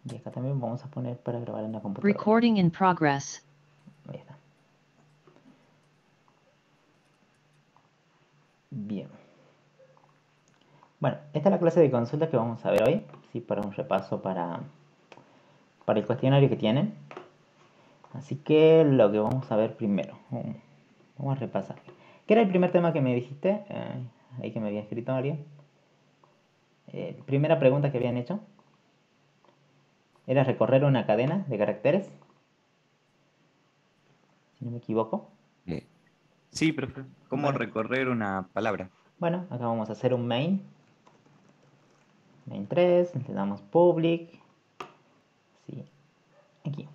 Y acá también vamos a poner para grabar en la computadora. Recording in progress. Ahí está. Bien. Bueno, esta es la clase de consulta que vamos a ver hoy. Sí, para un repaso para el cuestionario que tienen. Así que lo que vamos a ver primero. Vamos a repasar. ¿Qué era el primer tema que me dijiste? Ahí que me había escrito alguien. Primera pregunta que habían hecho. Era recorrer una cadena de caracteres. Si no me equivoco. Eh, sí, profe. ¿Cómo Bueno, recorrer una palabra? bueno, acá vamos a hacer un main. Main 3. Le damos public. Sí, aquí.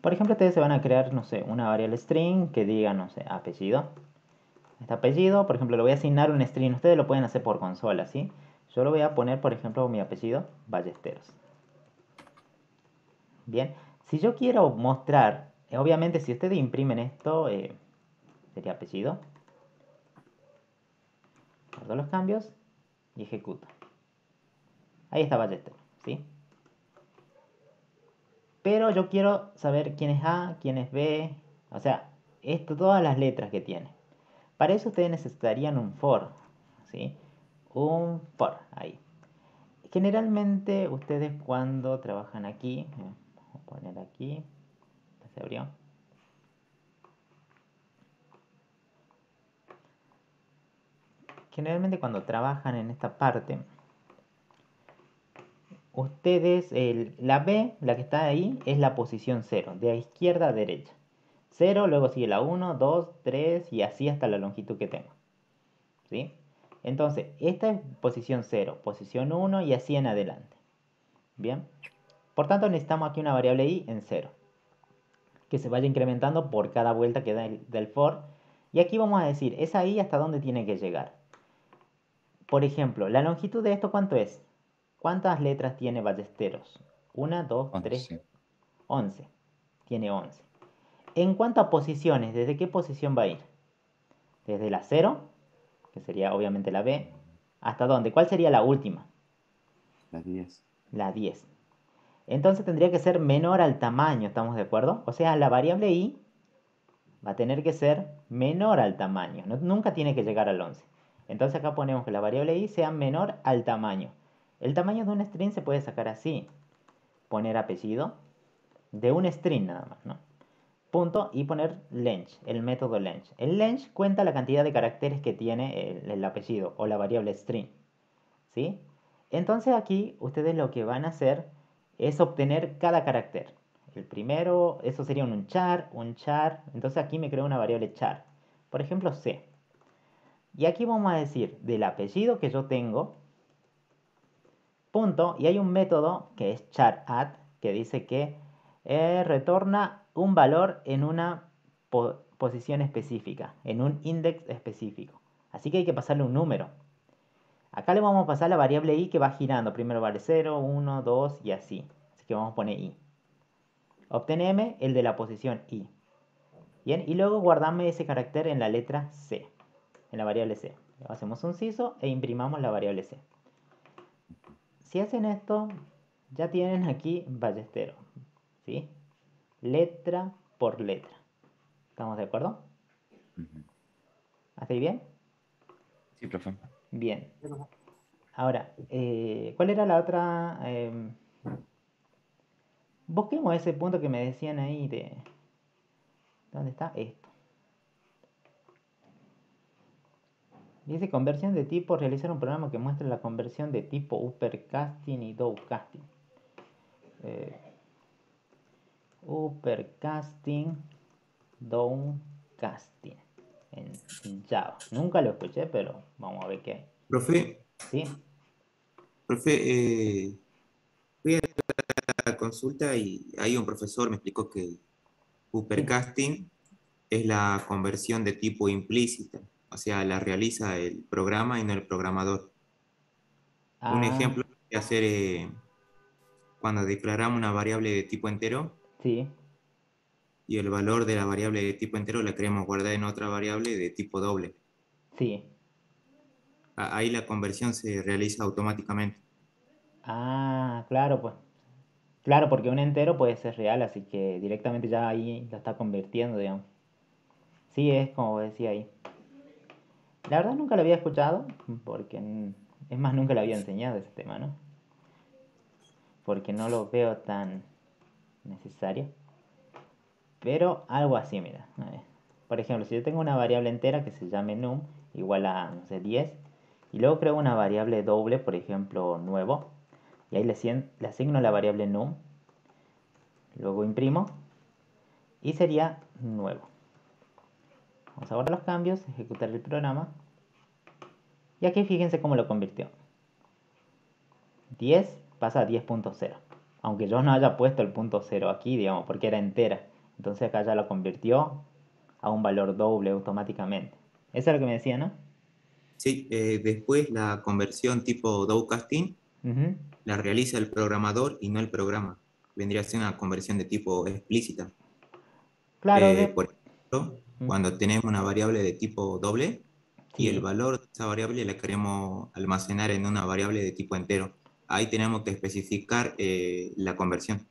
Por ejemplo, ustedes se van a crear, no sé, una variable string que diga, no sé, apellido. Este apellido, por ejemplo, le voy a asignar un string. Ustedes lo pueden hacer por consola, ¿sí? Yo lo voy a poner, por ejemplo, mi apellido, Ballesteros. Bien, si yo quiero mostrar, obviamente si ustedes imprimen esto, sería apellido. Guardo los cambios y ejecuto. Ahí está Ballesteros, ¿sí? Pero yo quiero saber quién es A, quién es B, o sea, todas las letras que tiene. Para eso ustedes necesitarían un for, ¿sí? Un for, ahí. Generalmente ustedes cuando trabajan aquí, vamos a poner aquí, se abrió. Generalmente cuando trabajan en esta parte, ustedes, la B, la que está ahí, es la posición 0, de izquierda a derecha. 0, luego sigue la 1, 2, 3 y así hasta la longitud que tengo. ¿Sí? Entonces, esta es posición 0, posición 1 y así en adelante. Bien. Por tanto, necesitamos aquí una variable i en 0, que se vaya incrementando por cada vuelta que da del for. Y aquí vamos a decir, esa i hasta dónde tiene que llegar. Por ejemplo, la longitud de esto, ¿cuánto es? ¿Cuántas letras tiene Ballesteros? 1, 2, 3, 11. 11. Tiene 11. En cuanto a posiciones, ¿desde qué posición va a ir? Desde la 0, que sería obviamente la B, ¿hasta dónde? ¿Cuál sería la última? Las 10. La 10. Entonces tendría que ser menor al tamaño, ¿estamos de acuerdo? O sea, la variable i va a tener que ser menor al tamaño. Nunca tiene que llegar al 11. Entonces acá ponemos que la variable i sea menor al tamaño. El tamaño de un string se puede sacar así. Poner apellido de un string nada más, ¿no? Punto y poner length, el método length. El length cuenta la cantidad de caracteres que tiene el apellido o la variable string. ¿Sí? Entonces aquí ustedes lo que van a hacer es obtener cada carácter. El primero, eso sería un char, un char. Entonces aquí me creo una variable char. Por ejemplo, C. Y aquí vamos a decir del apellido que yo tengo, punto, y hay un método que es charadd, que dice que retorna un valor en una posición específica, en un index específico. Así que hay que pasarle un número. Acá le vamos a pasar la variable i que va girando. Primero vale 0, 1, 2 y así. Así que vamos a poner i. Obteneme el de la posición i. Bien, y luego guardame ese carácter en la letra c, en la variable c. Hacemos un siso e imprimamos la variable c. Si hacen esto, ya tienen aquí Ballesteros, ¿sí? Letra por letra. ¿Estamos de acuerdo? ¿Hasta ahí bien? Sí, profe. Bien. Ahora, ¿cuál era la otra? Busquemos ese punto que me decían ahí de... ¿Dónde está esto? Dice conversión de tipo, realizar un programa que muestre la conversión de tipo uppercasting y downcasting. Uppercasting, downcasting en Java. Nunca lo escuché, pero vamos a ver qué hay. Profe, ¿Sí? fui a la consulta y ahí un profesor me explicó que Sí. Uppercasting es la conversión de tipo implícita, o sea, la realiza el programa y no el programador. Un Ah, ejemplo de hacer cuando declaramos una variable de tipo entero sí, y el valor de la variable de tipo entero la queremos guardar en otra variable de tipo doble. sí. Ahí la conversión se realiza automáticamente. Ah, claro, pues. Claro, porque un entero puede ser real, así que directamente ya ahí lo está convirtiendo, digamos. Sí, es como decía ahí. La verdad nunca lo había escuchado, porque es más, nunca lo había enseñado ese tema, ¿no? Porque no lo veo tan necesario. Pero algo así, mira. A ver. Por ejemplo, si yo tengo una variable entera que se llame num, igual a, no sé, 10, y luego creo una variable doble, por ejemplo, nuevo, y ahí le asigno la variable num, luego imprimo, y sería nuevo. Vamos a guardar los cambios, ejecutar el programa, y aquí fíjense cómo lo convirtió. 10 pasa a 10.0, aunque yo no haya puesto el punto 0 aquí, digamos, porque era entera. Entonces acá ya lo convirtió a un valor doble automáticamente. Eso es lo que me decía, ¿no? Sí, después la conversión tipo dowcasting Ujú. la realiza el programador y no el programa. Vendría a ser una conversión de tipo explícita. Claro, Por ejemplo, Mm, cuando tenemos una variable de tipo doble y el sí. valor de esa variable la queremos almacenar en una variable de tipo entero, ahí tenemos que especificar la conversión.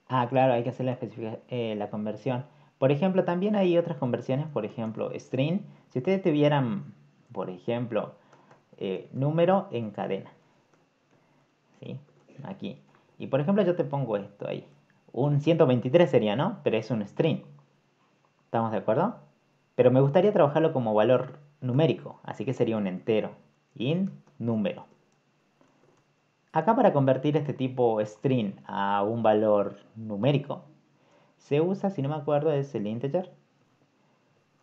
Ah, claro, hay que hacer la conversión. Por ejemplo, también hay otras conversiones, por ejemplo, string. Si ustedes tuvieran, por ejemplo, número en cadena, ¿sí? Aquí. Y por ejemplo, yo te pongo esto ahí. Un 123 sería, ¿no? Pero es un string. ¿Estamos de acuerdo? Pero me gustaría trabajarlo como valor numérico, así que sería un entero. In número. Acá para convertir este tipo string a un valor numérico, se usa, si no me acuerdo, es el integer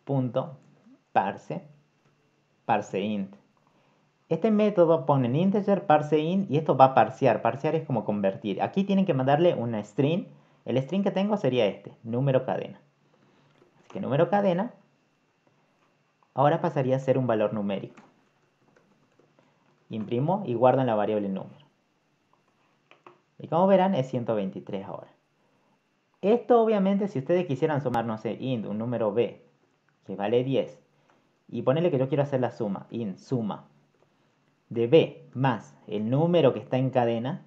punto parseInt. Este método pone en integer parseInt y esto va a parsear. Parsear es como convertir. Aquí tienen que mandarle una string. El string que tengo sería este, número cadena. Así que número cadena ahora pasaría a ser un valor numérico. Imprimo y guardo en la variable número. Y como verán es 123 ahora. Esto obviamente si ustedes quisieran sumar, no sé, int, un número b, que vale 10, y ponerle que yo quiero hacer la suma, int, suma, de b más el número que está en cadena,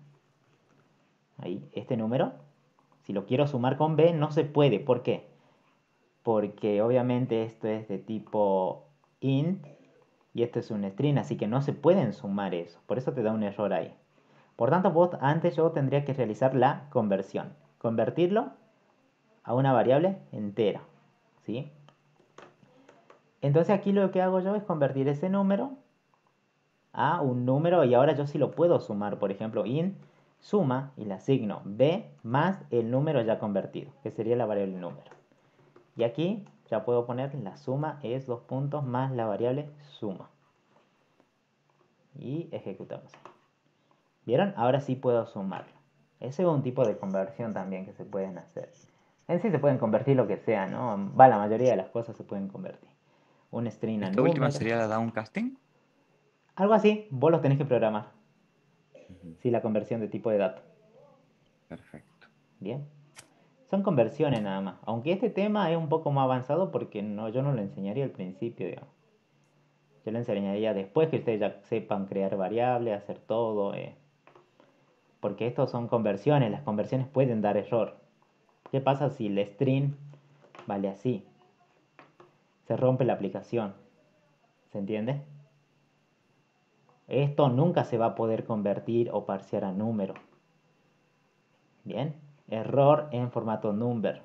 ahí, este número, si lo quiero sumar con b, no se puede. ¿Por qué? Porque obviamente esto es de tipo int y esto es un string, así que no se pueden sumar eso. Por eso te da un error ahí. Por tanto, antes yo tendría que realizar la conversión. Convertirlo a una variable entera. ¿Sí? Entonces aquí lo que hago yo es convertir ese número a un número y ahora yo sí lo puedo sumar. Por ejemplo, int suma y le asigno b más el número ya convertido, que sería la variable número. Y aquí ya puedo poner la suma es 2 puntos más la variable suma. Y ejecutamos. ¿Vieron? Ahora sí puedo sumarlo. Ese es un tipo de conversión también que se pueden hacer. En sí se pueden convertir lo que sea, ¿no? Va, la mayoría de las cosas se pueden convertir. Un string a Esta última número. sería la downcasting. Algo así, vos los tenés que programar. Ujú. Sí, la conversión de tipo de dato. Perfecto. Bien. Son conversiones nada más. Aunque este tema es un poco más avanzado porque no, yo no lo enseñaría al principio, digamos. Yo lo enseñaría después que ustedes ya sepan crear variables, hacer todo. Porque estos son conversiones. Las conversiones pueden dar error. ¿Qué pasa si el string vale así? Se rompe la aplicación. ¿Se entiende? Esto nunca se va a poder convertir o parsear a número. Bien. Error en formato number.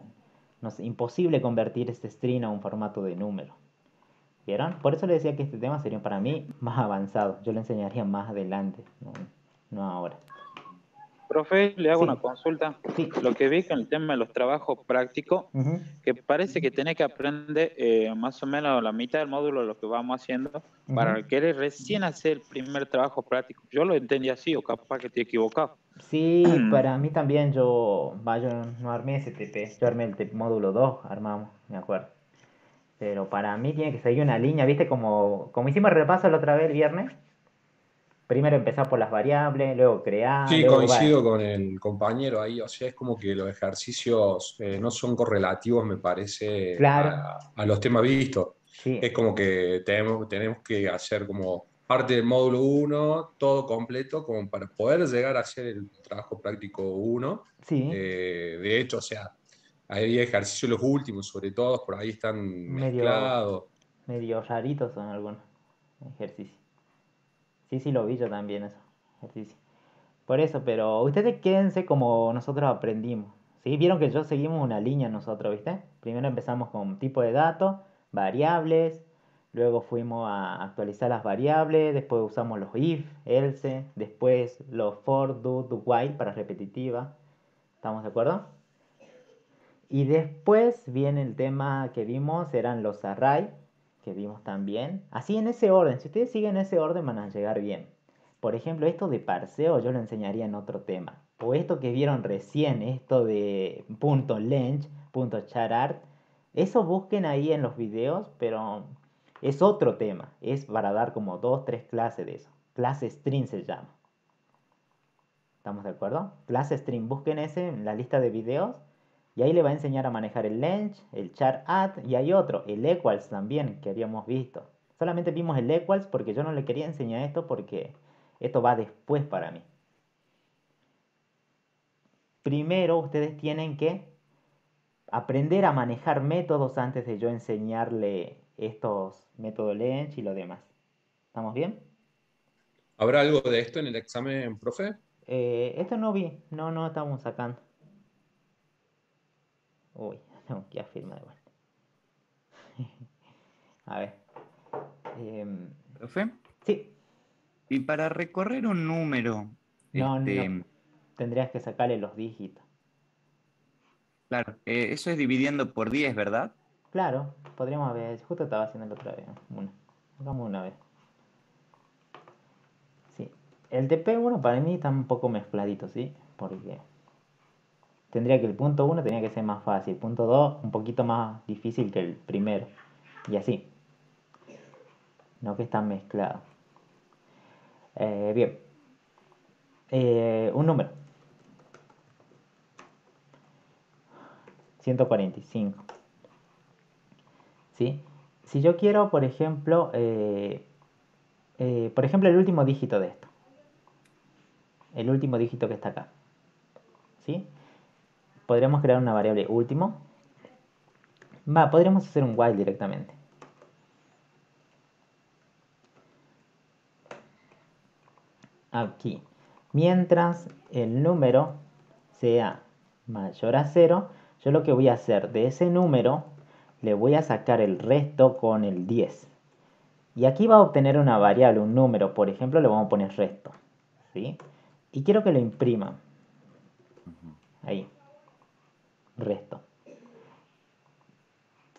No es imposible convertir este string a un formato de número. ¿Vieron? Por eso le decía que este tema sería para mí más avanzado. Yo lo enseñaría más adelante, no, no ahora. Profe, le hago una Sí, consulta. sí. Lo que vi con el tema de los trabajos prácticos, Ujú, que parece que tenés que aprender más o menos la mitad del módulo de lo que vamos haciendo ujú. para querer recién hacer el primer trabajo práctico. Yo lo entendí así, o capaz que estoy equivocado. Sí, para mí también yo no armé ese TP. Yo armé el módulo 2 armamos, me acuerdo. Pero para mí tiene que seguir una línea, ¿viste? Como hicimos el repaso la otra vez el viernes. Primero empezar por las variables, luego crear, Sí, luego va. coincido con el compañero ahí, o sea, es como que los ejercicios no son correlativos, me parece, Claro, a los temas vistos. sí. Es como que tenemos que hacer como parte del módulo 1, todo completo, como para poder llegar a hacer el trabajo práctico 1. Sí, De hecho, o sea, hay ejercicios los últimos, sobre todo, por ahí están medio, mezclados. medio raritos son algunos ejercicios. Sí, sí, lo vi yo también, eso, ejercicio. Por eso, pero ustedes quédense como nosotros aprendimos. ¿Sí? Vieron que yo seguimos una línea nosotros, ¿viste? Primero empezamos con tipo de datos, variables, luego fuimos a actualizar las variables, después usamos los if, else, después los for, do, while para repetitiva. ¿Estamos de acuerdo? Y después viene el tema que vimos, eran los array, que vimos también. Así en ese orden, si ustedes siguen ese orden van a llegar bien. Por ejemplo, esto de parseo yo lo enseñaría en otro tema. O esto que vieron recién, esto de .length, .charart. Eso busquen ahí en los videos, pero es otro tema. Es para dar como 2, 3 clases de eso. Clase string se llama. ¿Estamos de acuerdo? Clase string, busquen ese en la lista de videos. Y ahí le va a enseñar a manejar el length, el char add y hay otro, el equals también que habíamos visto. Solamente vimos el equals porque yo no le quería enseñar esto porque esto va después para mí. Primero ustedes tienen que aprender a manejar métodos antes de yo enseñarle estos métodos length y lo demás. ¿Estamos bien? ¿Habrá algo de esto en el examen, profe? Esto no vi, no estamos sacando. Uy, tengo que afirmar de vuelta. A ver. ¿Profe? Sí, Y para recorrer un número, no. Tendrías que sacarle los dígitos. claro, eso es dividiendo por 10, ¿verdad? Claro, podríamos ver. Justo estaba haciendo la otra vez. Una. Hagamos una vez. Sí. El TP1 para mí está un poco mezcladito, ¿sí? Porque tendría que el punto 1 tenía que ser más fácil. El punto 2 un poquito más difícil que el primero. Y así. No que están mezclados. Bien. Un número. 145. ¿Sí? Si yo quiero, por ejemplo, el último dígito de esto. El último dígito que está acá. ¿Sí? Podríamos crear una variable último. Podríamos hacer un while directamente. Aquí. Mientras el número sea mayor a 0, yo lo que voy a hacer de ese número, le voy a sacar el resto con el 10. Y aquí va a obtener una variable, un número. Por ejemplo, le vamos a poner resto. ¿Sí? Y quiero que lo imprima. Ujú. Ahí. Resto.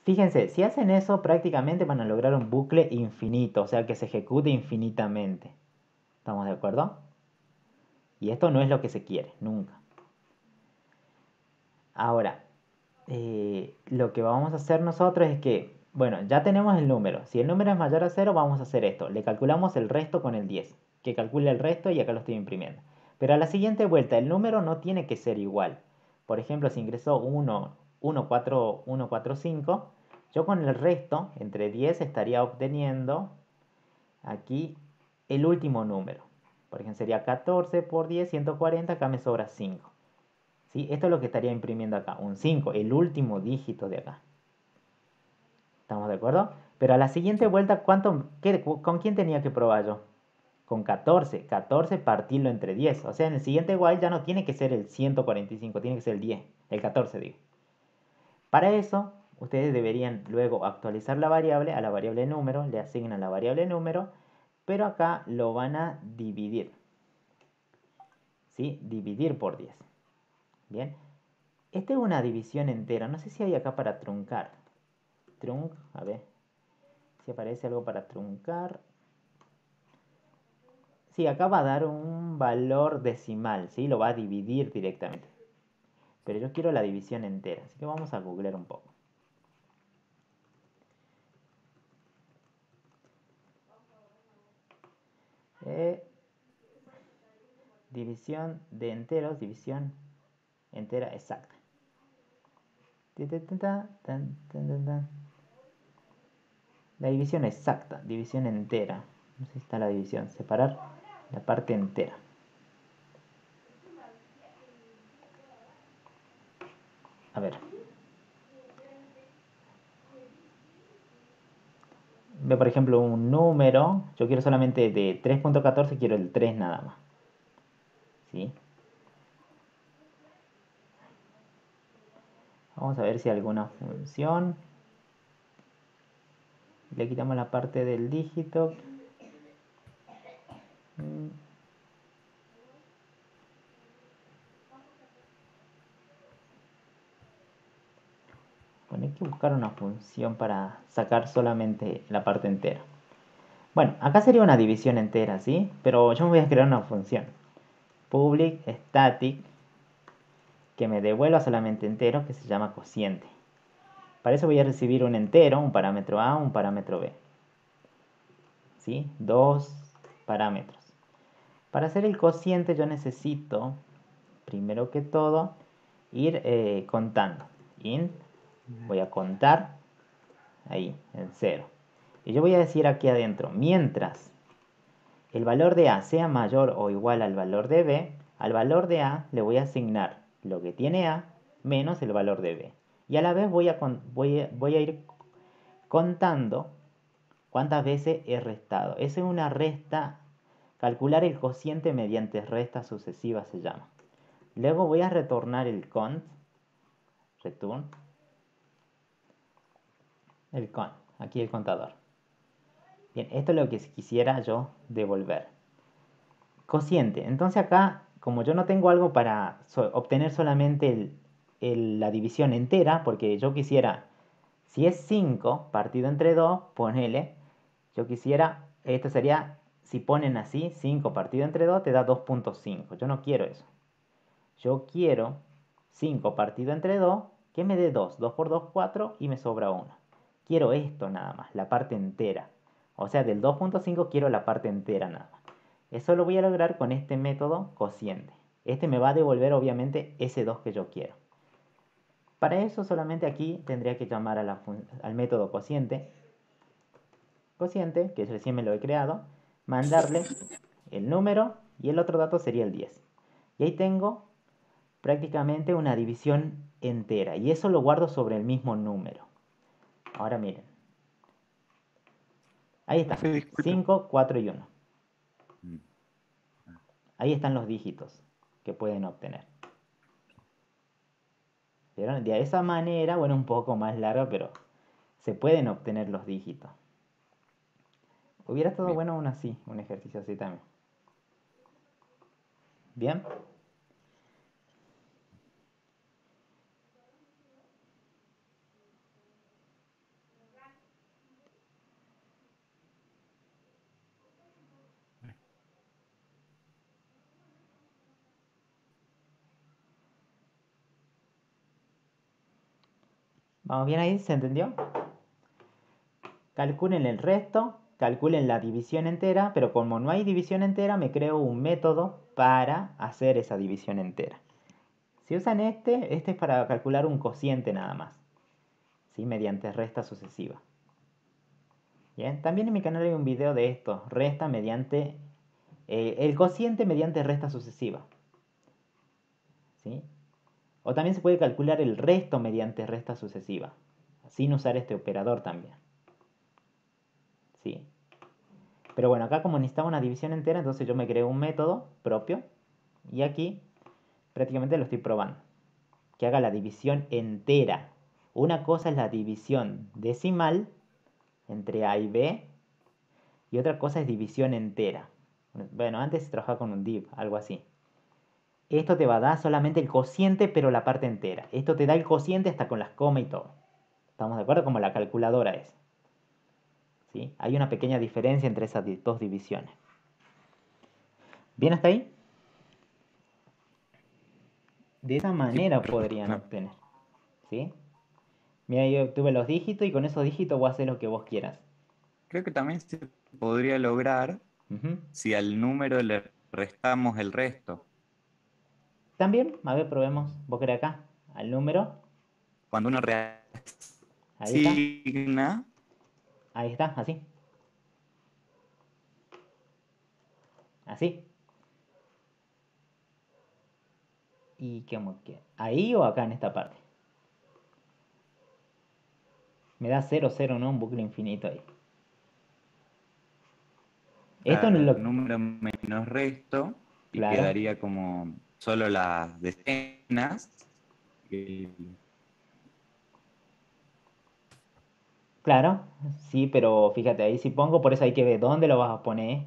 Fíjense, si hacen eso prácticamente van a lograr un bucle infinito, o sea que se ejecute infinitamente. ¿Estamos de acuerdo? Y esto no es lo que se quiere, nunca. Ahora, lo que vamos a hacer nosotros es que, bueno, ya tenemos el número. Si el número es mayor a 0, vamos a hacer esto. Le calculamos el resto con el 10. Que calcule el resto y acá lo estoy imprimiendo. Pero a la siguiente vuelta, el número no tiene que ser igual. Por ejemplo, si ingresó 4, 5, yo con el resto, entre 10, estaría obteniendo aquí el último número. Por ejemplo, sería 14 por 10, 140, acá me sobra 5. ¿Sí? Esto es lo que estaría imprimiendo acá, un 5, el último dígito de acá. ¿Estamos de acuerdo? Pero a la siguiente Sí. vuelta, ¿con quién tenía que probar yo? Con 14. 14 partirlo entre 10. O sea, en el siguiente while ya no tiene que ser el 145, tiene que ser el 10, el 14 digo. Para eso, ustedes deberían luego actualizar la variable a la variable número, le asignan la variable número, pero acá lo van a dividir. ¿Sí? Dividir por 10. Bien. Esta es una división entera. No sé si hay acá para truncar. Trunc, a ver si aparece algo para truncar. Sí, acá va a dar un valor decimal, ¿sí? Lo va a dividir directamente. Pero yo quiero la división entera, así que vamos a googlear un poco. Eh, división de enteros, división entera exacta. La división exacta, división entera. No sé si está la división. Separar la parte entera. A ver. Ve, por ejemplo, un número. Yo quiero solamente de 3.14, quiero el 3 nada más. ¿Sí? Vamos a ver si hay alguna función. Le quitamos la parte del dígito. Bueno, hay que buscar una función para sacar solamente la parte entera. Bueno, acá sería una división entera, ¿sí? Pero yo me voy a crear una función. Public static que me devuelva solamente entero, que se llama cociente. Para eso voy a recibir un entero, un parámetro A, un parámetro B. ¿Sí? Dos parámetros. Para hacer el cociente yo necesito, primero que todo, ir contando. Int, voy a contar, ahí, en 0. Y yo voy a decir aquí adentro, mientras el valor de A sea mayor o igual al valor de B, al valor de A le voy a asignar lo que tiene A menos el valor de B. Y a la vez voy a ir contando cuántas veces he restado. Esa es una resta, calcular el cociente mediante restas sucesivas se llama. Luego voy a retornar el cont, return, el cont, aquí el contador. Bien, esto es lo que quisiera yo devolver. Cociente. Entonces acá, como yo no tengo algo para obtener solamente la división entera, porque yo quisiera, si es 5 partido entre 2, ponele, yo quisiera, esto sería, si ponen así, 5 partido entre 2 te da 2.5. Yo no quiero eso. Yo quiero 5 partido entre 2, que me dé 2. 2 por 2, 4 y me sobra 1. Quiero esto nada más, la parte entera. O sea, del 2.5 quiero la parte entera nada más. Eso lo voy a lograr con este método cociente. Este me va a devolver obviamente ese 2 que yo quiero. Para eso solamente aquí tendría que llamar al método cociente, que recién me lo he creado, mandarle el número y el otro dato sería el 10. Y ahí tengo prácticamente una división entera y eso lo guardo sobre el mismo número. Ahora miren. Ahí está, Profe, disculpe. 5, 4 y 1. Ahí están los dígitos que pueden obtener. ¿Vieron? De esa manera, bueno, un poco más largo, pero se pueden obtener los dígitos. Hubiera estado Bien. bueno aún así, un ejercicio así también. ¿Bien? ¿Vamos bien ahí? ¿Se entendió? Calculen el resto, calculen la división entera, pero como no hay división entera, me creo un método para hacer esa división entera. Si usan este es para calcular un cociente nada más, ¿sí? Mediante resta sucesiva. Bien, también en mi canal hay un video de esto, resta mediante, el cociente mediante resta sucesiva, ¿sí? O también se puede calcular el resto mediante resta sucesiva, sin usar este operador también, ¿sí? Pero bueno, acá como necesitaba una división entera, entonces yo me creé un método propio y aquí prácticamente lo estoy probando. Que haga la división entera. Una cosa es la división decimal entre A y B y otra cosa es división entera. Bueno, antes se trabajaba con un div, algo así. Esto te va a dar solamente el cociente, pero la parte entera. Esto te da el cociente hasta con las comas y todo. ¿Estamos de acuerdo? Como la calculadora es. ¿Sí? Hay una pequeña diferencia entre esas dos divisiones. ¿Bien hasta ahí? De esa Sí, manera profe. podrían obtener. ¿Sí? Mira, yo obtuve los dígitos y con esos dígitos voy a hacer lo que vos quieras. Creo que también se podría lograr Ujú. si al número le restamos el resto. También, a ver, probemos. Vos querés acá, al número. Cuando uno Ahí está. reasigna, Ahí está, así. Así. ¿Y cómo que? ¿Ahí o acá en esta parte? Me da 0, 0, ¿no? Un bucle infinito ahí. Esto no es Claro, lo... número menos resto y Claro, quedaría como solo las decenas. Y- claro. Sí, pero fíjate, ahí si pongo, por eso hay que ver dónde lo vas a poner.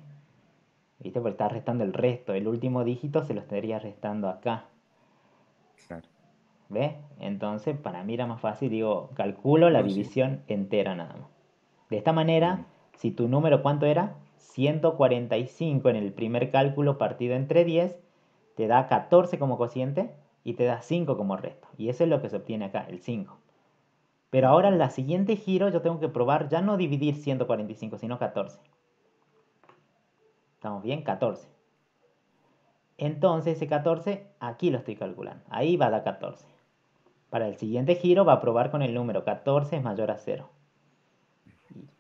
¿Viste? Porque está restando el resto. El último dígito se lo estaría restando acá. claro. ¿Ves? Entonces, para mí era más fácil, digo, calculo la No, sí. división entera nada más. De esta manera, Bien. si tu número, ¿cuánto era? 145 en el primer cálculo partido entre 10, te da 14 como cociente y te da 5 como resto. Y eso es lo que se obtiene acá, el 5. Pero ahora en la siguiente giro yo tengo que probar ya no dividir 145, sino 14. ¿Estamos bien? 14. Entonces ese 14 aquí lo estoy calculando. Ahí va a dar 14. Para el siguiente giro va a probar con el número 14 es mayor a 0.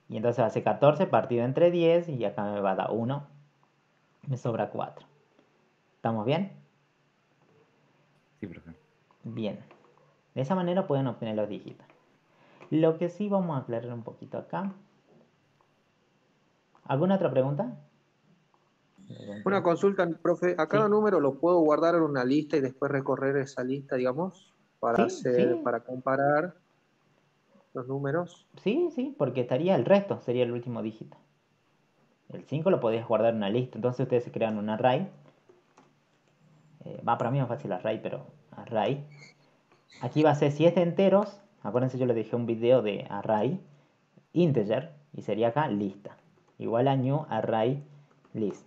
Y entonces va a ser 14 partido entre 10 y acá me va a dar 1. Me sobra 4. ¿Estamos bien? Sí, profe. Bien. De esa manera pueden obtener los dígitos. Lo que sí vamos a aclarar un poquito acá. ¿Alguna otra pregunta? Una consulta, profe, ¿a cada Sí. número lo puedo guardar en una lista y después recorrer esa lista, digamos, para Sí, sí. para comparar los números? Sí, sí, porque estaría el resto, sería el último dígito. El 5 lo podéis guardar en una lista. Entonces ustedes se crean un array. Para mí es más fácil array, pero array. Aquí va a ser, si es de enteros, acuérdense yo les dejé un video de array, integer, y sería acá lista. Igual a new array list.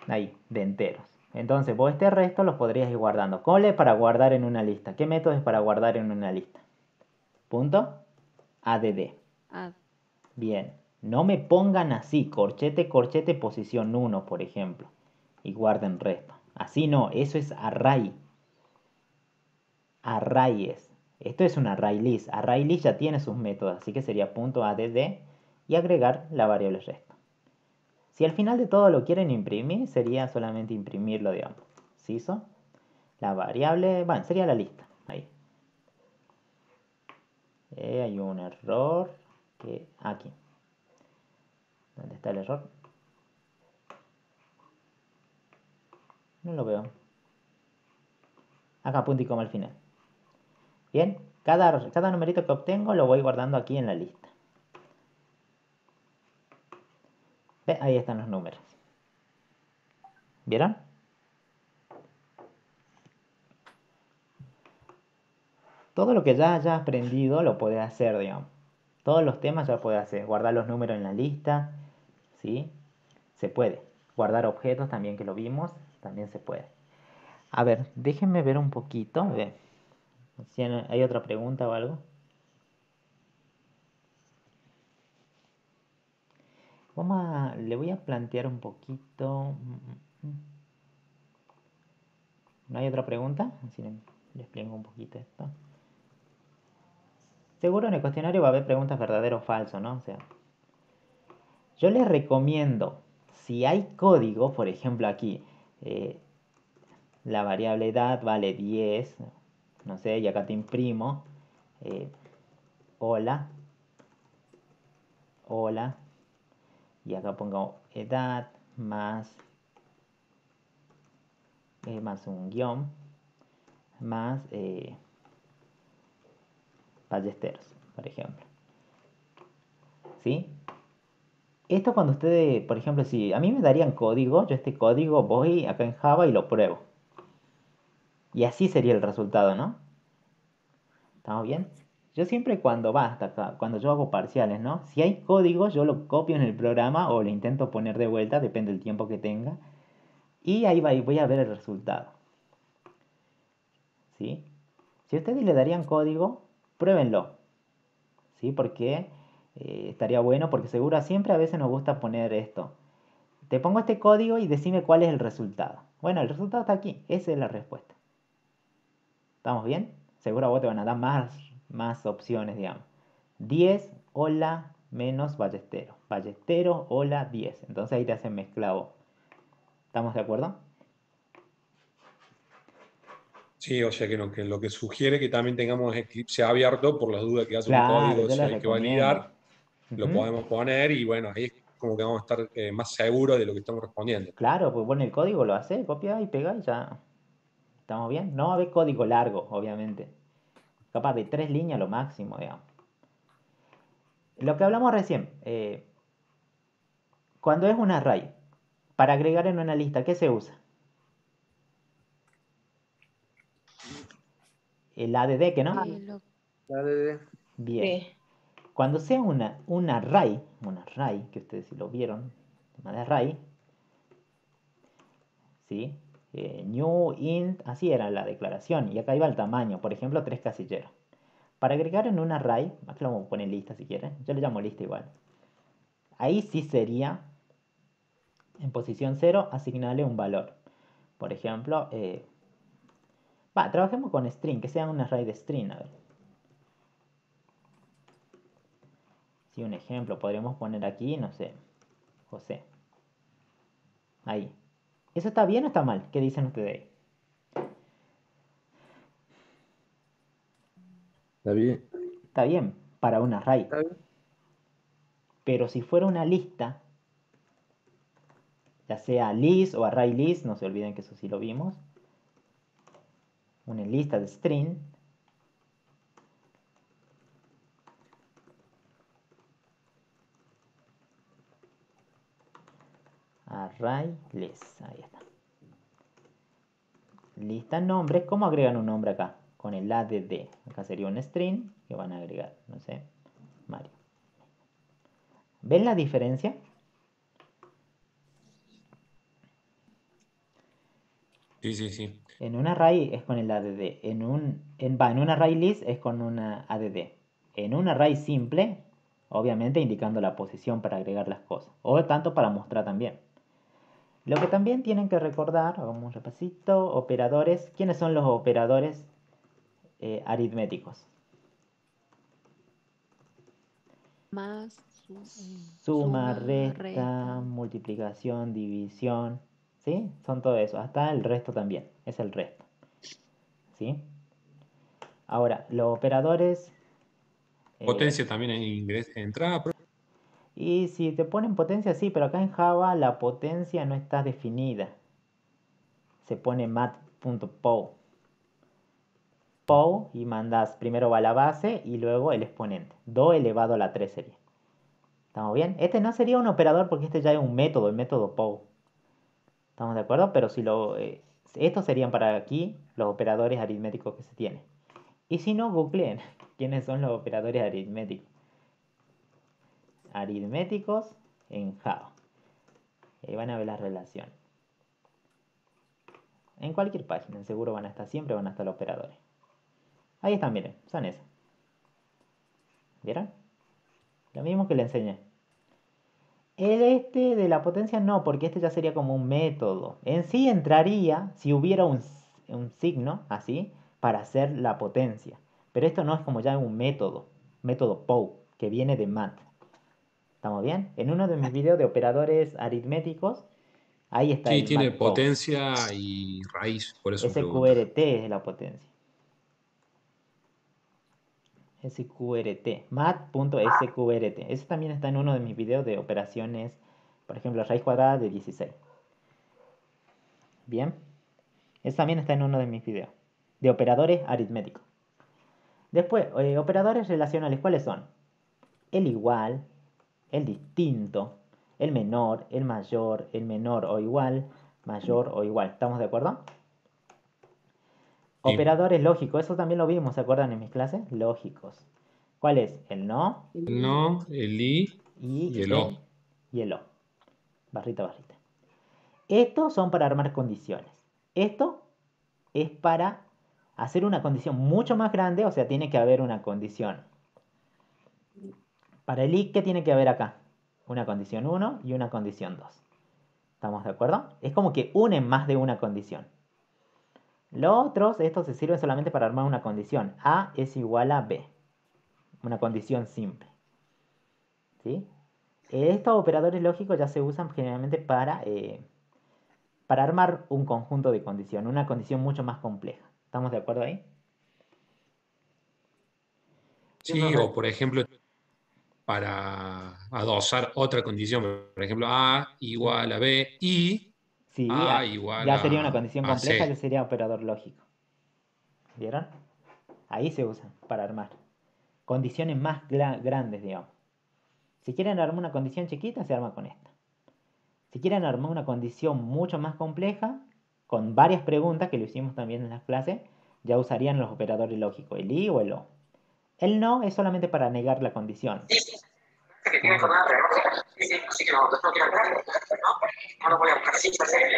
Ahí, de enteros. Entonces vos este resto los podrías ir guardando. ¿Cómo es para guardar en una lista? ¿Qué método es para guardar en una lista? Punto add. Ah, Bien, no me pongan así, corchete, corchete, posición 1, por ejemplo, y guarden resto. Así no, eso es array. Array es. Esto es un array list. Array list ya tiene sus métodos, así que sería punto .add y agregar la variable resto. Si al final de todo lo quieren imprimir, sería solamente imprimirlo, digamos. ¿Siso? La variable, bueno, sería la lista. Ahí. Hay un error aquí. ¿Dónde está el error? No lo veo. Acá punto y coma al final. Bien, cada numerito que obtengo lo voy guardando aquí en la lista. ¿Ve? Ahí están los números. ¿Vieron? Todo lo que ya hayas aprendido lo puedes hacer, digamos. Todos los temas ya puedes hacer. Guardar los números en la lista, ¿sí? Se puede. Guardar objetos también que lo vimos, también se puede. A ver, déjenme ver un poquito. A ver, si hay otra pregunta o algo. Le voy a plantear un poquito. ¿No hay otra pregunta? Así les explico un poquito esto. Seguro en el cuestionario va a haber preguntas verdadero o falso, ¿no? O sea, yo les recomiendo, si hay código, por ejemplo aquí, eh, la variable edad vale 10, no sé, y acá te imprimo, eh, hola, hola, y acá pongo edad más un guión, más ballesteros, por ejemplo. ¿Sí? Esto cuando ustedes, por ejemplo, si a mí me darían código, yo este código voy acá en Java y lo pruebo. Y así sería el resultado, ¿no? ¿Estamos bien? Yo siempre cuando va hasta acá, cuando yo hago parciales, ¿no? Si hay código, yo lo copio en el programa o lo intento poner de vuelta, depende del tiempo que tenga. Y ahí voy a ver el resultado. ¿Sí? Si ustedes le darían código, pruébenlo. ¿Sí? Porque estaría bueno, porque seguro siempre a veces nos gusta poner esto. Te pongo este código y decime cuál es el resultado. Bueno, el resultado está aquí. Esa es la respuesta. ¿Estamos bien? Seguro a vos te van a dar más opciones, digamos. 10, hola, menos Ballesteros. Ballesteros, hola, 10. Entonces ahí te hacen mezclado. ¿Estamos de acuerdo? Sí, o sea que lo que sugiere que también tengamos Eclipse abierto por las dudas que haya un Claro, código, yo si les hay que recomiendo. validar, lo Ujú. podemos poner y bueno, ahí es como que vamos a estar más seguros de lo que estamos respondiendo. Claro, pues bueno, el código lo hace, copia y pega y ya. ¿Estamos bien? No va a haber código largo, obviamente. Capaz de 3 líneas lo máximo, digamos. Lo que hablamos recién, cuando es un array, para agregar en una lista, ¿qué se usa? El add, ¿que no? La de... Bien. Cuando sea un array, que ustedes si lo vieron, tema de array, ¿sí? New, int, así era la declaración. Y acá iba el tamaño, por ejemplo, 3 casilleros. Para agregar en un array, aquí lo vamos a poner lista si quieren, yo le llamo lista igual. Ahí sí sería, en posición 0, asignarle un valor. Por ejemplo, trabajemos con string, que sea un array de string, a ver. Si un ejemplo, podríamos poner aquí, no sé, José. Ahí. ¿Eso está bien o está mal? ¿Qué dicen ustedes ahí? Está bien. Está bien, para un array. ¿Está bien? Pero si fuera una lista, ya sea list o array list, no se olviden que eso sí lo vimos. Una lista de string. Array list, ahí está. Lista nombre, ¿cómo agregan un nombre acá? Con el add. Acá sería un string que van a agregar, no sé, Mario. ¿Ven la diferencia? Sí, sí, sí. En un array es con el add. En un array list es con una add. En un array simple, obviamente indicando la posición para agregar las cosas. O tanto para mostrar también. Lo que también tienen que recordar, hagamos un repasito, operadores. ¿Quiénes son los operadores aritméticos? Más, Suma, resta. resta, multiplicación, división. ¿Sí? Son todo eso. Hasta el resto también. Es el resto. ¿Sí? Ahora, los operadores... Potencia también en ingreso, entrada. Y si te ponen potencia, sí, pero acá en Java la potencia no está definida. Se pone mat.pow. Pow y mandas, primero va la base y luego el exponente. 2 elevado a la 3 sería. ¿Estamos bien? Este no sería un operador porque este ya es un método, el método pow. ¿Estamos de acuerdo? Pero si estos serían para aquí los operadores aritméticos que se tienen. Y si no, googleen quiénes son los operadores aritméticos. Aritméticos en Java. Ahí van a ver la relación. En cualquier página, seguro van a estar, siempre van a estar los operadores. Ahí están, miren, son esos. ¿Vieron? Lo mismo que le enseñé. El de la potencia no, porque este ya sería como un método. En sí entraría si hubiera un signo así para hacer la potencia. Pero esto no es como ya un método POW, que viene de mat. ¿Estamos bien? En uno de mis videos de operadores aritméticos, ahí está Sí, el tiene mat POW. potencia y raíz, por eso pregunto. SQRT es la potencia. SQRT, mat.sqrt. Ese también está en uno de mis videos de operaciones, por ejemplo, raíz cuadrada de 16. Bien, ese también está en uno de mis videos de operadores aritméticos. Después, operadores relacionales, ¿cuáles son? El igual, el distinto, el menor, el mayor, el menor o igual, mayor o igual. ¿Estamos de acuerdo? Sí. Operadores lógicos, eso también lo vimos, ¿se acuerdan en mis clases? Lógicos. ¿Cuál es? El no El no, el i y el o. y el o. Barrita, barrita. Estos son para armar condiciones. Esto es para hacer una condición mucho más grande, o sea, tiene que haber una condición. Para el i, ¿qué tiene que haber acá? Una condición 1 y una condición 2. ¿Estamos de acuerdo? Es como que unen más de una condición. Los otros, estos se sirven solamente para armar una condición. A es igual a B. Una condición simple. ¿sí? Estos operadores lógicos ya se usan generalmente para armar un conjunto de condiciones, una condición mucho más compleja. ¿Estamos de acuerdo ahí? Sí, o por ejemplo, para adosar otra condición, por ejemplo, A igual a B y Sí, A igual ya sería una condición a compleja, ya C. sería operador lógico. ¿Vieron? Ahí se usan para armar condiciones más grandes, digamos. Si quieren armar una condición chiquita, se arma con esta. Si quieren armar una condición mucho más compleja, con varias preguntas, que lo hicimos también en las clases, ya usarían los operadores lógicos, el i o el o. El no es solamente para negar la condición.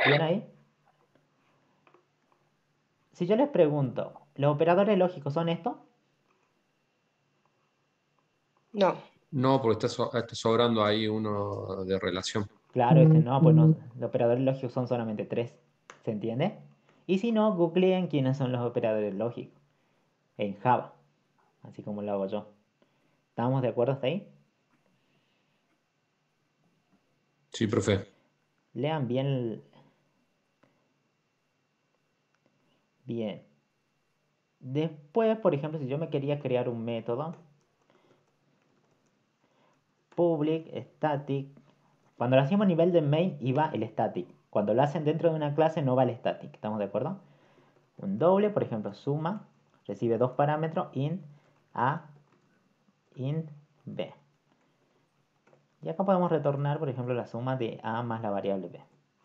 ¿Bien ahí? Si yo les pregunto, ¿los operadores lógicos son estos? No. No, porque está sobrando ahí uno de relación. Claro, este no, pues no, los operadores lógicos son solamente tres. ¿Se entiende? Y si no, googleen quiénes son los operadores lógicos en Java, así como lo hago yo. ¿Estamos de acuerdo hasta ahí? Sí, profe. Lean bien. Bien. Después, por ejemplo, si yo me quería crear un método, public, static. Cuando lo hacemos a nivel de main, iba el static. Cuando lo hacen dentro de una clase, no va el static. ¿Estamos de acuerdo? Un doble, por ejemplo, suma, recibe dos parámetros, int a, int b. Y acá podemos retornar, por ejemplo, la suma de a más la variable b,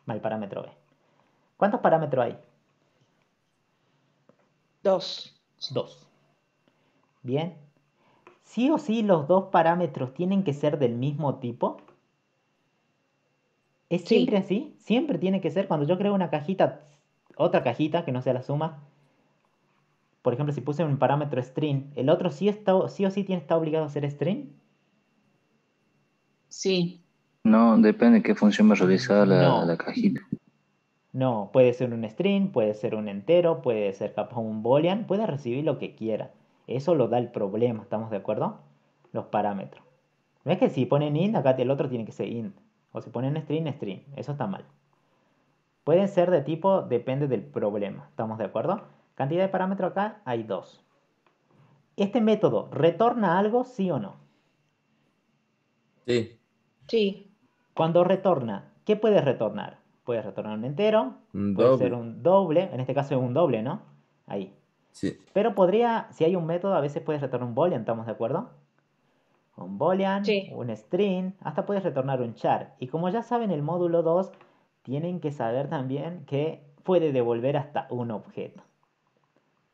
más el parámetro b. ¿Cuántos parámetros hay? 2. Dos. Bien. ¿Sí o sí los dos parámetros tienen que ser del mismo tipo? ¿Es siempre Sí. así? Siempre tiene que ser. Cuando yo creo una cajita, otra cajita que no sea la suma, por ejemplo, si puse un parámetro string, ¿el otro sí o sí está obligado a ser string? Sí. No, depende de qué función va a realizar la No. cajita. No, puede ser un string, puede ser un entero, puede ser capaz un boolean, puede recibir lo que quiera. Eso lo da el problema, ¿estamos de acuerdo? Los parámetros. No es que si ponen int, acá el otro tiene que ser int. O si ponen string, string. Eso está mal. Pueden ser de tipo, depende del problema, ¿estamos de acuerdo? Cantidad de parámetros acá hay dos. ¿Este método retorna algo, sí o no? Sí, Sí. Cuando retorna, ¿qué puede retornar? Puede retornar un entero, un puede ser doble. un doble, en este caso es un doble, ¿no? Ahí. Sí. Pero podría, si hay un método, a veces puedes retornar un boolean, ¿estamos de acuerdo? Un boolean, Sí. un string, hasta puedes retornar un char. Y como ya saben, el módulo 2 tienen que saber también que puede devolver hasta un objeto.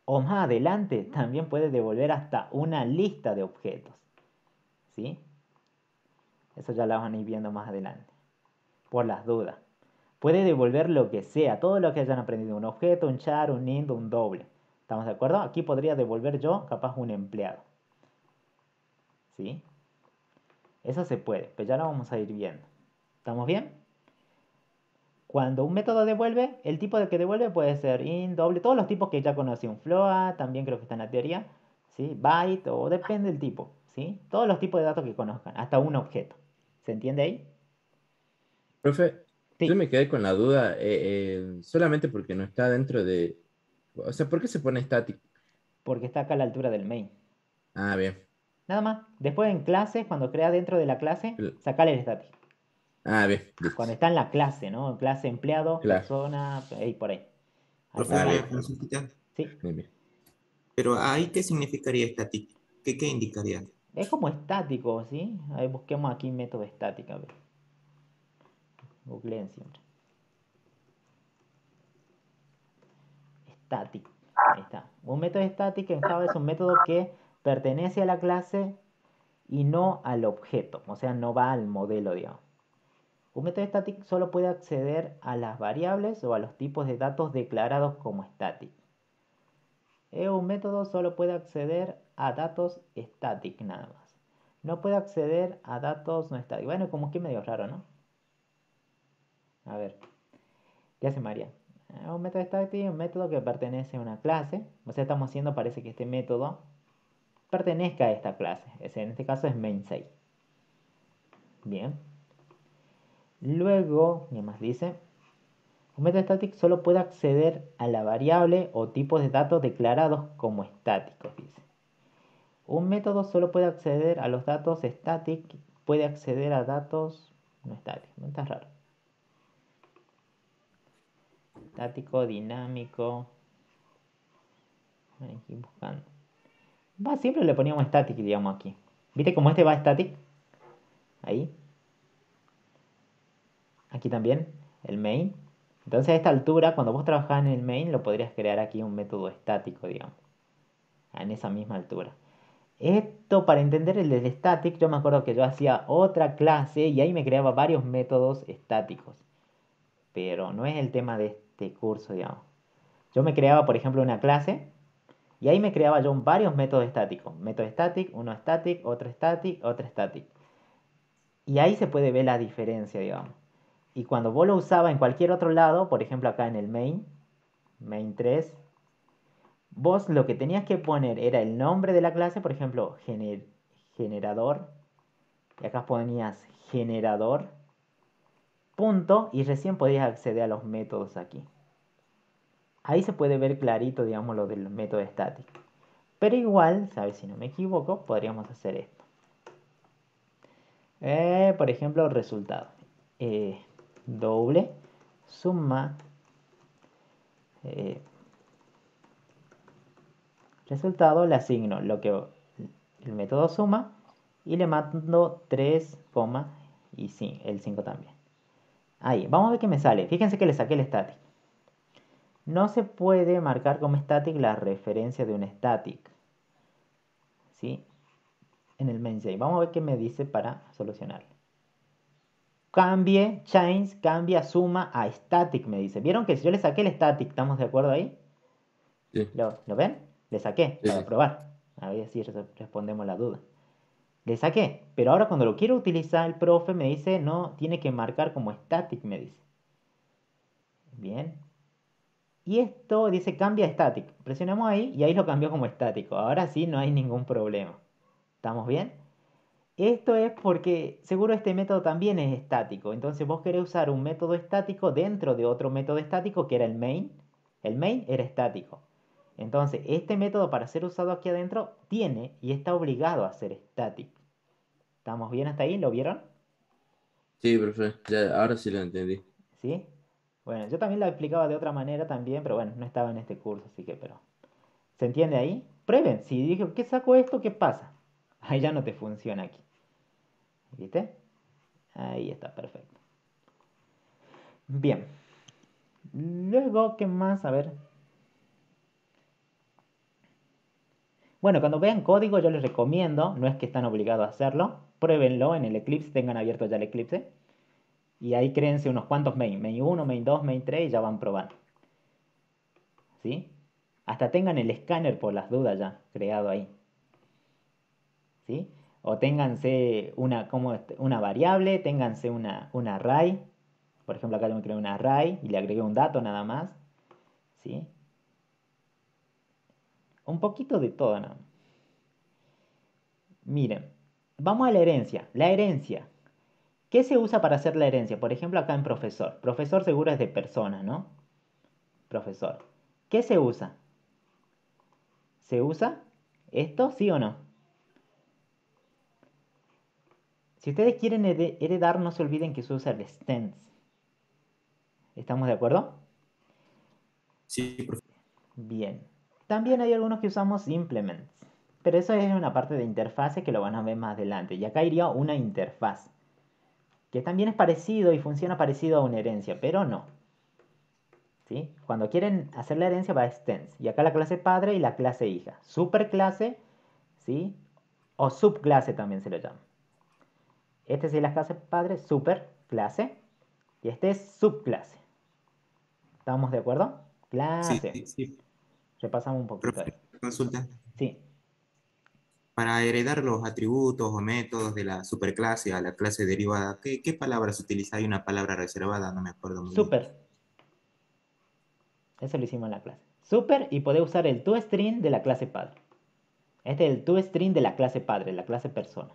O más adelante, también puede devolver hasta una lista de objetos. ¿Sí? Eso ya lo van a ir viendo más adelante. Por las dudas. Puede devolver lo que sea, todo lo que hayan aprendido. Un objeto, un char, un int, un doble. ¿Estamos de acuerdo? Aquí podría devolver yo, capaz, un empleado. ¿Sí? Eso se puede, pero ya lo vamos a ir viendo. ¿Estamos bien? Cuando un método devuelve, el tipo de que devuelve puede ser int, doble, todos los tipos que ya conocí, un float, también creo que está en la teoría, ¿sí? Byte, o depende del tipo, ¿sí? Todos los tipos de datos que conozcan, hasta un objeto. ¿Se entiende ahí? Profe, yo Sí, me quedé con la duda, solamente porque no está dentro de... O sea, ¿por qué se pone static? porque está acá a la altura del main. Ah, bien. Nada más. Después en clase, cuando crea dentro de la clase, Cl- sacale el static. Ah, bien, listo. Cuando está en la clase, ¿no? Clase empleado, Claro. persona, ahí por ahí. Ahí Profe, Ah, saca una bien, el... consultita. Sí. bien, bien. Pero ahí, ¿qué significaría estático? ¿Qué indicaría? Es como estático, ¿sí? Ahí busquemos aquí método estático, a ver. Googleen siempre. Static. Ahí está. Un método estático en Java es un método que pertenece a la clase y no al objeto. O sea, no va al modelo, digamos. Un método static solo puede acceder a las variables o a los tipos de datos declarados como static. Un método solo puede acceder a datos static nada más. No puede acceder a datos no static. Bueno, como que medio raro, ¿no? A ver, ¿qué hace María? Un método static es un método que pertenece a una clase. O sea, estamos haciendo, parece que este método pertenezca a esta clase. En este caso es main6. Bien. Luego, ¿qué más dice? Un método static solo puede acceder a la variable o tipos de datos declarados como estáticos, dice. Un método solo puede acceder a los datos static, puede acceder a datos no estáticos. No está raro. Estático, dinámico. Aquí buscando. Siempre le poníamos static, digamos aquí. ¿Viste cómo este va static? Ahí. Aquí también, el main. Entonces a esta altura, cuando vos trabajás en el main, lo podrías crear aquí un método estático, digamos. En esa misma altura. Esto, para entender el del static, yo me acuerdo que yo hacía otra clase y ahí me creaba varios métodos estáticos. Pero no es el tema de este curso, digamos. Yo me creaba, por ejemplo, una clase y ahí me creaba yo varios métodos estáticos. Método static, uno static, otro static, otro static. Y ahí se puede ver la diferencia, digamos. Y cuando vos lo usabas en cualquier otro lado, por ejemplo acá en el main 3, vos lo que tenías que poner era el nombre de la clase, por ejemplo, generador. Y acá ponías generador, punto, y recién podías acceder a los métodos aquí. Ahí se puede ver clarito, digamos, lo del método estático. Pero igual, ¿sabes? Si no me equivoco, podríamos hacer esto. Por ejemplo, resultado. Doble suma resultado, le asigno el método suma y le mando 3, y sí, el 5 también. Ahí, vamos a ver qué me sale. Fíjense que le saqué el static. No se puede marcar como static la referencia de un static. ¿Sí? En el main.js. Vamos a ver qué me dice para solucionarlo. Cambie, change, cambia suma a static, me dice. ¿Vieron que si yo le saqué el static, estamos de acuerdo ahí? Sí. ¿Lo ven? Le saqué Sí, para sí. probar. A ver si respondemos la duda. Le saqué, pero ahora cuando lo quiero utilizar el profe me dice, no, tiene que marcar como static, me dice. Bien. Y esto dice cambia a static. Presionamos ahí y ahí lo cambió como estático. Ahora sí no hay ningún problema. ¿Estamos bien? Esto es porque seguro este método también es estático. Entonces vos querés usar un método estático dentro de otro método estático que era el main. El main era estático. Entonces este método para ser usado aquí adentro tiene y está obligado a ser estático. ¿Estamos bien hasta ahí? ¿Lo vieron? Sí, profe, ya, ahora sí lo entendí. ¿Sí? Bueno, yo también lo explicaba de otra manera también, pero bueno, no estaba en este curso, así que, pero... ¿Se entiende ahí? Prueben. Si digo, ¿qué saco esto? ¿Qué pasa? Ahí ya no te funciona aquí. ¿Viste? Ahí está, perfecto. Bien. Luego, ¿qué más? A ver. Bueno, cuando vean código yo les recomiendo, no es que están obligados a hacerlo, pruébenlo en el Eclipse, tengan abierto ya el Eclipse. Y ahí créense unos cuantos main. Main 1, main 2, main 3 y ya van probando. ¿Sí? Hasta tengan el escáner por las dudas ya creado ahí. ¿Sí? O ténganse una variable, ténganse un array. Por ejemplo, acá yo me creé un array y le agregué un dato nada más. ¿Sí? Un poquito de todo, ¿no? Miren, vamos a la herencia. La herencia. ¿Qué se usa para hacer la herencia? Por ejemplo, acá en profesor. Profesor seguro es de persona, ¿no? Profesor. ¿Qué se usa? ¿Se usa esto, sí o no? Si ustedes quieren heredar, no se olviden que se usa el extends. ¿Estamos de acuerdo? Sí, profe. Bien. También hay algunos que usamos implements. Pero eso es una parte de interfase que lo van a ver más adelante. Y acá iría una interfaz. Que también es parecido y funciona parecido a una herencia, pero no. ¿Sí? Cuando quieren hacer la herencia va a extends. Y acá la clase padre y la clase hija. Superclase, ¿sí? O subclase también se lo llama. Este es la clase padre, superclase. Y este es subclase. ¿Estamos de acuerdo? Sí, Clase. sí. Repasamos un poquito Profe, ahí. consulta. Sí. Para heredar los atributos o métodos de la superclase a la clase derivada, ¿qué palabras utiliza? Hay una palabra reservada, no me acuerdo muy bien. Super. Eso lo hicimos en la clase. Super y podés usar el toString de la clase padre. Este es el toString de la clase padre, la clase persona.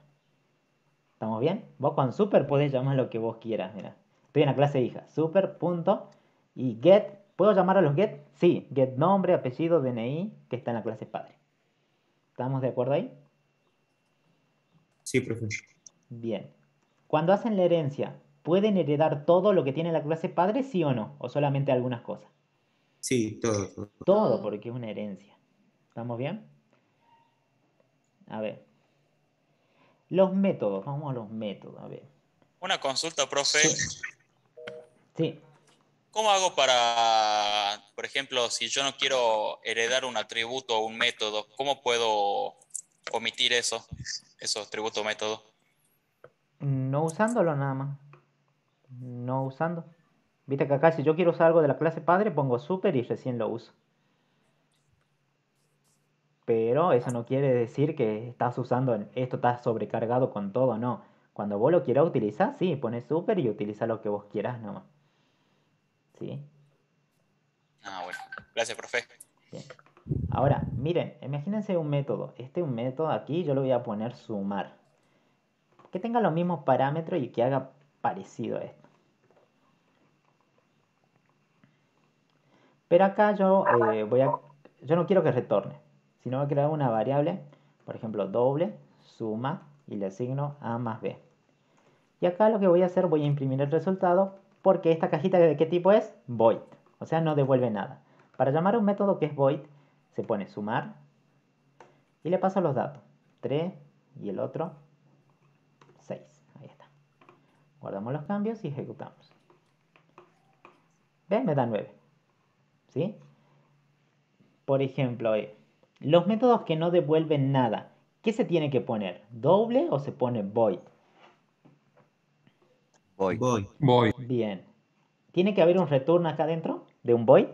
¿Estamos bien? Vos con super podés llamar lo que vos quieras, mira. Estoy en la clase hija. Super, punto. Y get. ¿Puedo llamar a los get? Sí. Get nombre, apellido, DNI, que está en la clase padre. ¿Estamos de acuerdo ahí? Sí, profe. Bien. Cuando hacen la herencia, ¿pueden heredar todo lo que tiene la clase padre, sí o no? ¿O solamente algunas cosas? Sí, todo. Todo, Todo. porque es una herencia. ¿Estamos bien? A ver. Los métodos. Vamos a los métodos. A ver. Una consulta, profe. Sí. ¿Cómo hago para, por ejemplo, si yo no quiero heredar un atributo o un método, cómo puedo omitir esos atributos o métodos? No usándolo nada más. No usando. Viste que acá si yo quiero usar algo de la clase padre, pongo super y recién lo uso. Pero eso no quiere decir que estás usando, esto está sobrecargado con todo, no. Cuando vos lo quieras utilizar, sí, pones super y utiliza lo que vos quieras nomás. ¿Sí? Ah, bueno. Gracias, profe. Bien. Ahora, miren, imagínense un método. Un método aquí yo lo voy a poner sumar. Que tenga los mismos parámetros y que haga parecido a esto. Pero acá yo no quiero que retorne, sino voy a crear una variable, por ejemplo, doble, suma, y le asigno a más b. Y acá lo que voy a hacer, voy a imprimir el resultado, porque esta cajita de qué tipo es? Void, o sea, no devuelve nada. Para llamar a un método que es void, se pone sumar, y le paso los datos, 3 y el otro 6. Ahí está. Guardamos los cambios y ejecutamos. ¿Ven? Me da 9. ¿Sí? Por ejemplo, los métodos que no devuelven nada, ¿qué se tiene que poner? ¿Doble o se pone void? Voy. Voy. Bien. ¿Tiene que haber un return acá adentro de un void?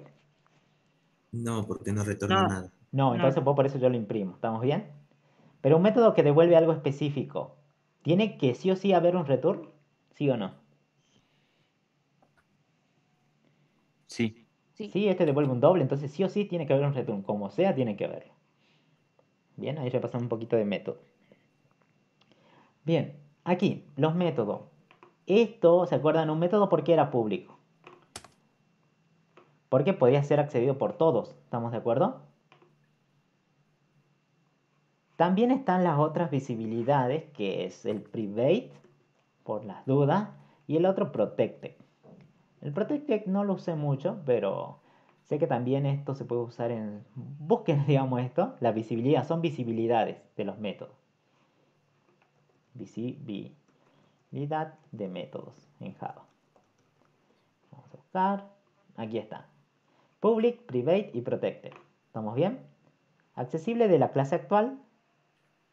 No, porque no retorna nada. No, entonces por eso yo lo imprimo. ¿Estamos bien? Pero un método que devuelve algo específico, ¿tiene que sí o sí haber un return? ¿Sí o no? Sí. Sí. Sí, este devuelve un doble, entonces sí o sí tiene que haber un return. Como sea, tiene que haberlo. Bien, ahí repasamos un poquito de método. Bien, aquí, los métodos. Esto, ¿se acuerdan? Un método porque era público. Porque podía ser accedido por todos. ¿Estamos de acuerdo? También están las otras visibilidades, que es el private, por las dudas, y el otro protected. El protected no lo usé mucho, pero sé que también esto se puede usar en... Busquen, digamos esto, la visibilidad, son visibilidades de los métodos. Visibilidad de métodos en Java. Vamos a buscar. Aquí está. Public, private y protected. ¿Estamos bien? Accesible de la clase actual,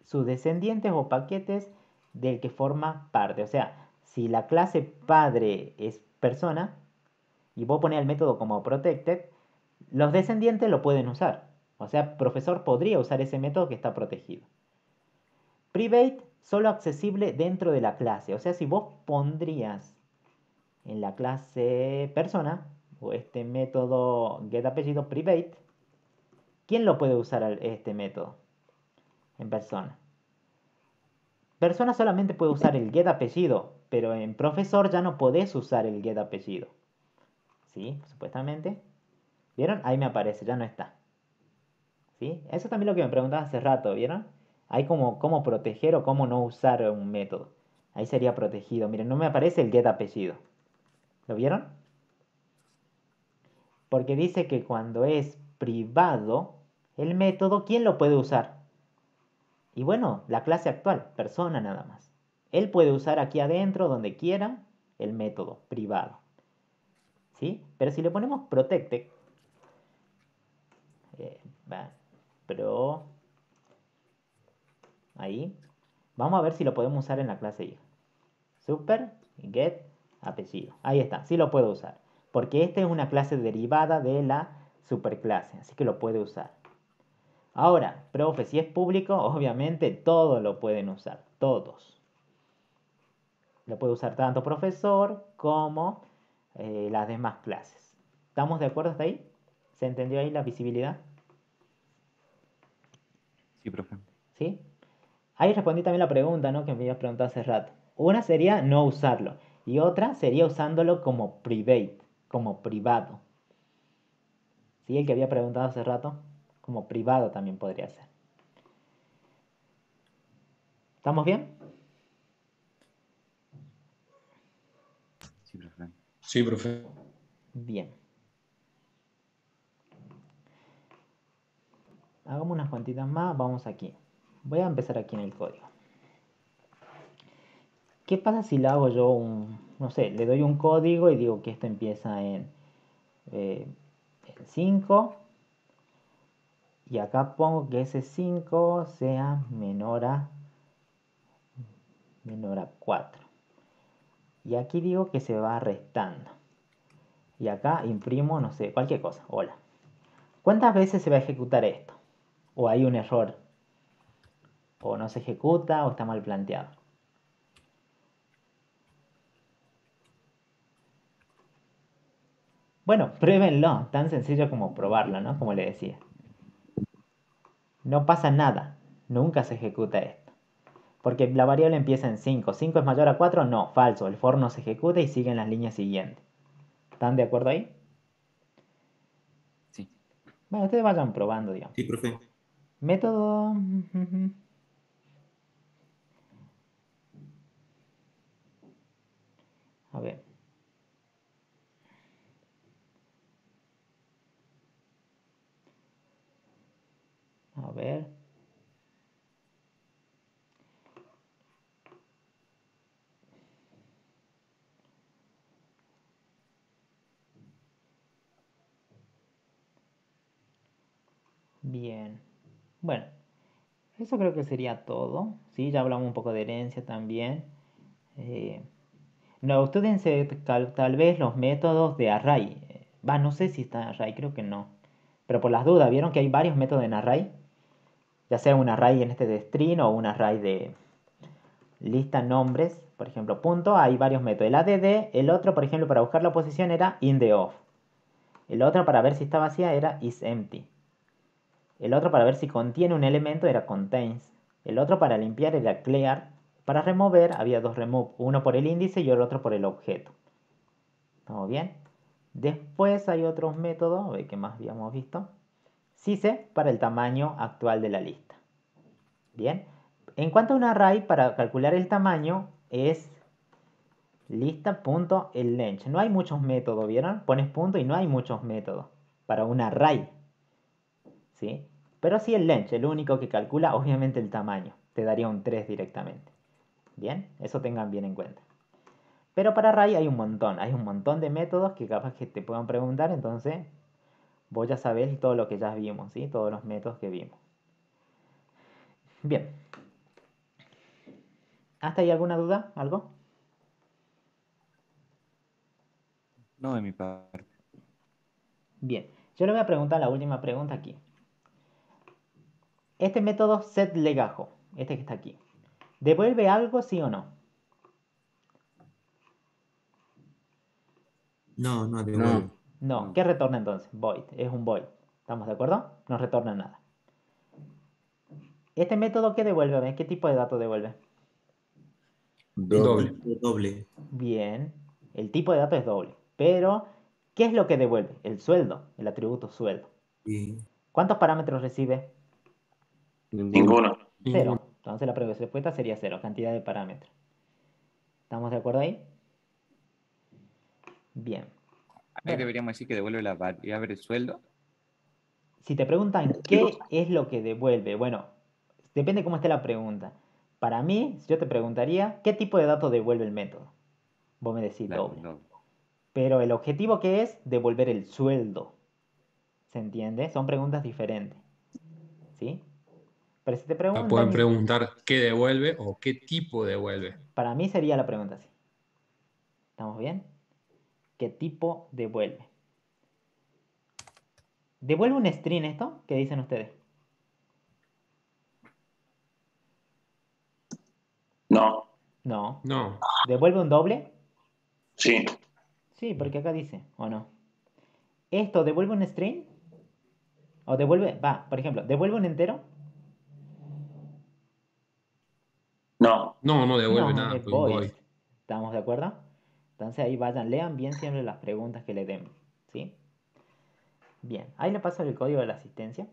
sus descendientes o paquetes del que forma parte. O sea, si la clase padre es persona y vos pones el método como protected, los descendientes lo pueden usar. O sea, profesor podría usar ese método que está protegido. Private, solo accesible dentro de la clase. O sea, si vos pondrías en la clase persona o este método getApellido private, ¿quién lo puede usar este método en persona? Persona solamente puede usar el getApellido, pero en profesor ya no podés usar el getApellido. ¿Sí? Supuestamente. ¿Vieron? Ahí me aparece, ya no está. ¿Sí? Eso también es lo que me preguntaba hace rato, ¿vieron? Hay como cómo proteger o cómo no usar un método. Ahí sería protegido. Miren, no me aparece el getApellido. ¿Lo vieron? Porque dice que cuando es privado, el método, ¿quién lo puede usar? Y bueno, la clase actual, persona nada más. Él puede usar aquí adentro, donde quiera, el método privado. ¿Sí? Pero si le ponemos protected, eh, pro, ahí, vamos a ver si lo podemos usar en la clase hija. Super, get, apellido. Ahí está, sí lo puedo usar. Porque esta es una clase derivada de la superclase, así que lo puede usar. Ahora, profe, si es público, obviamente todos lo pueden usar, todos. Lo puede usar tanto profesor como las demás clases. ¿Estamos de acuerdo hasta ahí? ¿Se entendió ahí la visibilidad? Sí, profe. ¿Sí? Ahí respondí también la pregunta, ¿no? Que me habías preguntado hace rato. Una sería no usarlo. Y otra sería usándolo como private, como privado. ¿Sí? El que había preguntado hace rato, como privado también podría ser. ¿Estamos bien? Sí, profe. Sí, profe. Bien. Hagamos unas cuantitas más, vamos aquí. Voy a empezar aquí en el código. ¿Qué pasa si le hago yo no sé, le doy un código y digo que esto empieza en 5 y acá pongo que ese 5 sea menor a 4. Y aquí digo que se va restando. Y acá imprimo, no sé, cualquier cosa. Hola. ¿Cuántas veces se va a ejecutar esto? ¿O hay un error? ¿O no se ejecuta o está mal planteado? Bueno, pruébenlo. Tan sencillo como probarlo, ¿no? Como le decía. No pasa nada. Nunca se ejecuta esto. Porque la variable empieza en 5. ¿5 es mayor a 4? No, falso. El for no se ejecuta y sigue en las líneas siguientes. ¿Están de acuerdo ahí? Sí. Bueno, ustedes vayan probando, digamos. Sí, profe. Método... A ver. A ver. Bien. Bueno, eso creo que sería todo. Sí, ya hablamos un poco de herencia también. No, estúdiense tal vez los métodos de array. No sé si está en array, creo que no. Pero por las dudas, ¿vieron que hay varios métodos en array? Ya sea un array en este de string o un array de lista nombres. Por ejemplo, punto, hay varios métodos. El add, el otro, por ejemplo, para buscar la posición era in the off. El otro para ver si está vacía era isEmpty. El otro para ver si contiene un elemento era contains. El otro para limpiar era clear. Para remover había dos remove, uno por el índice y el otro por el objeto. ¿Estamos bien? Después hay otros métodos, a ver qué más habíamos visto. Size para el tamaño actual de la lista. Bien. En cuanto a un array, para calcular el tamaño es lista.ellench. No hay muchos métodos, ¿vieron? Pones punto y no hay muchos métodos para un array. ¿Sí? Pero sí el length, el único que calcula obviamente el tamaño. Te daría un 3 directamente. Bien, eso tengan bien en cuenta. Pero para array hay un montón de métodos que capaz que te puedan preguntar, entonces vos ya sabés todo lo que ya vimos, ¿sí? Todos los métodos que vimos. Bien. ¿Hasta ahí alguna duda? ¿Algo? No de mi parte. Bien. Yo le voy a preguntar la última pregunta aquí. Este método setLegajo, este que está aquí, ¿devuelve algo, sí o no? No, no No. devuelve. No. No. ¿Qué retorna entonces? Void. Es un void. ¿Estamos de acuerdo? No retorna nada. ¿Este método qué devuelve? A ver, ¿qué tipo de dato devuelve? Doble. Doble. Bien. El tipo de dato es doble. Pero, ¿qué es lo que devuelve? El sueldo, el atributo sueldo. Sí. ¿Cuántos parámetros recibe? Ninguno. Cero. Ninguno. Entonces la respuesta sería cero, cantidad de parámetros. ¿Estamos de acuerdo ahí? Bien. Ahí Bueno, deberíamos decir que devuelve la variable sueldo. si te preguntan qué es lo que devuelve, bueno, depende cómo esté la pregunta. Para mí, yo te preguntaría, ¿qué tipo de dato devuelve el método? Vos me decís Claro, doble. doble. Pero el objetivo que es devolver el sueldo. ¿Se entiende? Son preguntas diferentes. ¿Sí? Pero si te Pueden preguntan, preguntar qué devuelve o qué tipo devuelve. para mí sería la pregunta así. ¿Estamos bien? ¿Qué tipo devuelve? ¿Devuelve un string esto? ¿Qué dicen ustedes? No, No. No. ¿Devuelve un doble? sí, Sí, porque acá dice, ¿o no? ¿Esto devuelve un string? ¿O devuelve, por ejemplo, devuelve un entero? No. No devuelve No, nada, es pues un void. void. ¿Estamos de acuerdo? Entonces ahí vayan, lean bien siempre las preguntas que le den, ¿sí? Bien, ahí le paso el código de la asistencia.